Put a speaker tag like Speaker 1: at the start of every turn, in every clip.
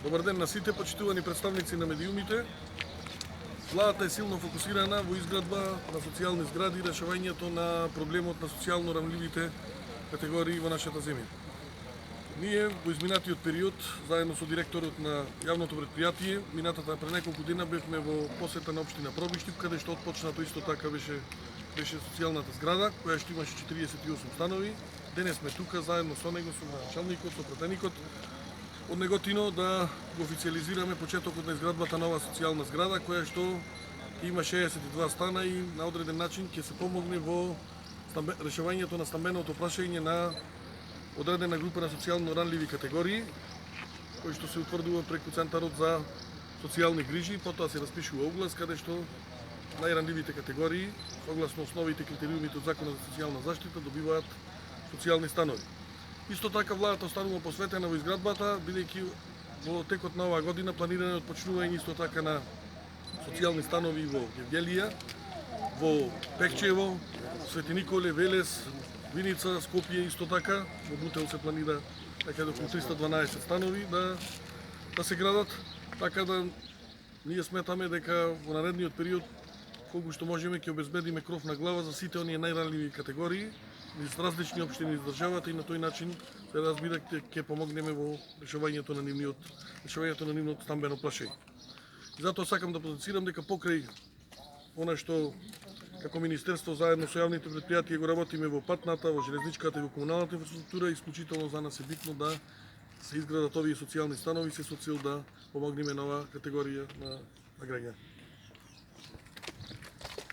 Speaker 1: Добар ден на сите почитувани представници на медиумите. Владата е силно фокусирана во изградба на социјални згради и решавањето на проблемот на социјално рамливите категории во нашата земја. Ние во изминатиот период, заедно со директорот на јавното предпријатие, минатата пред неколку дена бевме во посета на општина Пробиштип, каде што отпочнато исто така беше социјалната зграда, која што имаше 48 станови. Денес сме тука заедно со него, со началникот, со пратеникот од Неготино, да го официализираме почетокот на изградбата на оваа социјална зграда, која што има 62 стана и на одреден начин ќе се помогне во решавањето на стамбеното прашање на одредена група на социјално ранливи категории, кој што се утврдува преку Центарот за социјални грижи, потоа се распишува оглас каде што најранливите категории, согласно основите и критериумите од Законот за социјална заштита, добиваат социјални станови. Исто така владата останува посветена во изградбата, бидејќи во текот на оваа година планирано е отпочнување исто така на социјални станови во Гевгелија, во Пехчево, Свети Николе, Велес, Виница, Скопје исто така. Во Бутел се планира некаде околу 312 станови да се градат, така да ние сметаме дека во наредниот период колку што можеме ќе обезбедиме кров на глава за сите оние најранливи категории низ различни општини из државата и на тој начин се разбира ќе помогнеме во решавањето на нивното стамбено прашање. Затоа сакам да потенцирам дека покрај она што како Министерство заедно со јавните предпријатија го работиме во патната, во железничката и во комуналната инфраструктура, исклучително за нас е битно да се изградат овие социјални станови се со цел да помогнеме на оваа категорија на граѓани.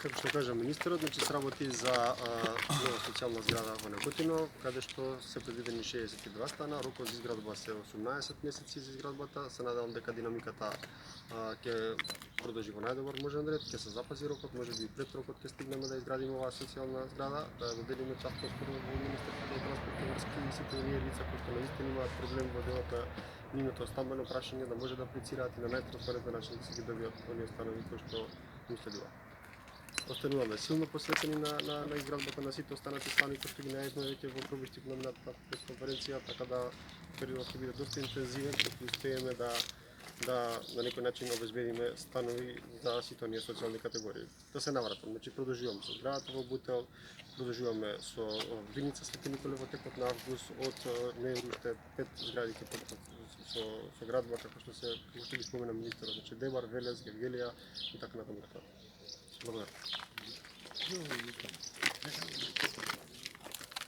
Speaker 2: Како што кажа министерот, се работи за нова социјална зграда во Неготино, каде што се предвидени 62 стана, рокот за изградба се 18 месеци за изградбата. Се надевам дека динамиката ќе продолжи во најдобар можен ред, ќе се запази рокот, можеби и пред рокот ќе стигнеме да изградиме оваа социјална зграда, да ја доделиме част поскоро во Министерството за транспорт и врски и сите оние лица кои што наистина имаат проблем во делот на нивното стамбено прашање да може да аплицираат и на најтранспарентен начин да се ги добијат оние станови кои што им следуваат. Остануваме силно посветени на изградбата на сите останати стани кои што ги најдовме веќе во Пробиштип на минатата пресконференција, така да периодот ќе биде доста интензивен, ќе успееме да на некој начин обезбедиме станови за сите оние социјални категории. Да се навратам, значи продолжуваме со зградата во Бутел, продолжуваме со Виница Свети Николе во текот на август, од ноември уште 5 згради ќе почнат со градба, како што ги спомена министерот, значи Дебар, Велес, Гевгелија и така натаму. Благодарам.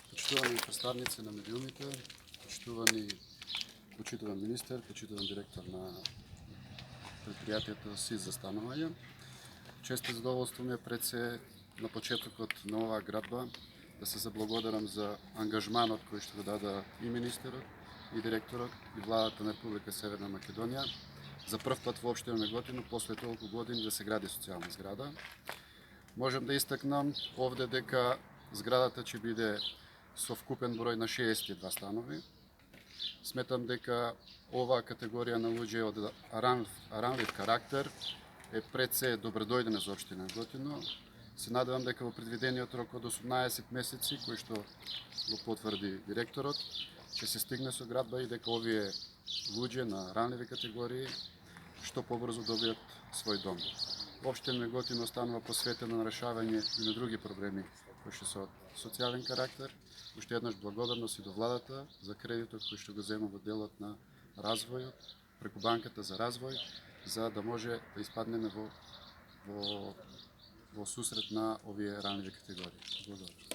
Speaker 3: Почитувани представници на медиумите, почитуван министер, почитуван директор на предпријатието СИЗ за станување. Често задоволство ми е пред се на почетокот на оваа градба да се заблагодарам за ангажманот кој што го дада и министерот, и директорот, и владата на Република Северна Македонија. За прв пат во општина Неготино после толку години да се гради социјална зграда. Можам да истакнам овде дека зградата ќе биде со вкупен број на 62 станови. Сметам дека оваа категорија на луѓе од ранлив карактер е пред се добредојдена за општина Неготино. Се надевам дека во предвидениот рок од 18 месеци, кој што го потврди директорот, ќе се стигне со градба и дека овие луѓе на ранливи категории што побрзо добијат свој дом. Општина Неготино останува посветена на решавање и на други проблеми кои што се од социјален карактер. Уште еднаш благодарност и до владата за кредитот кој што го зема во делот на развојот преку банката за развој, за да може да испаднеме во сусрет на овие ранливи категории. Благодарам.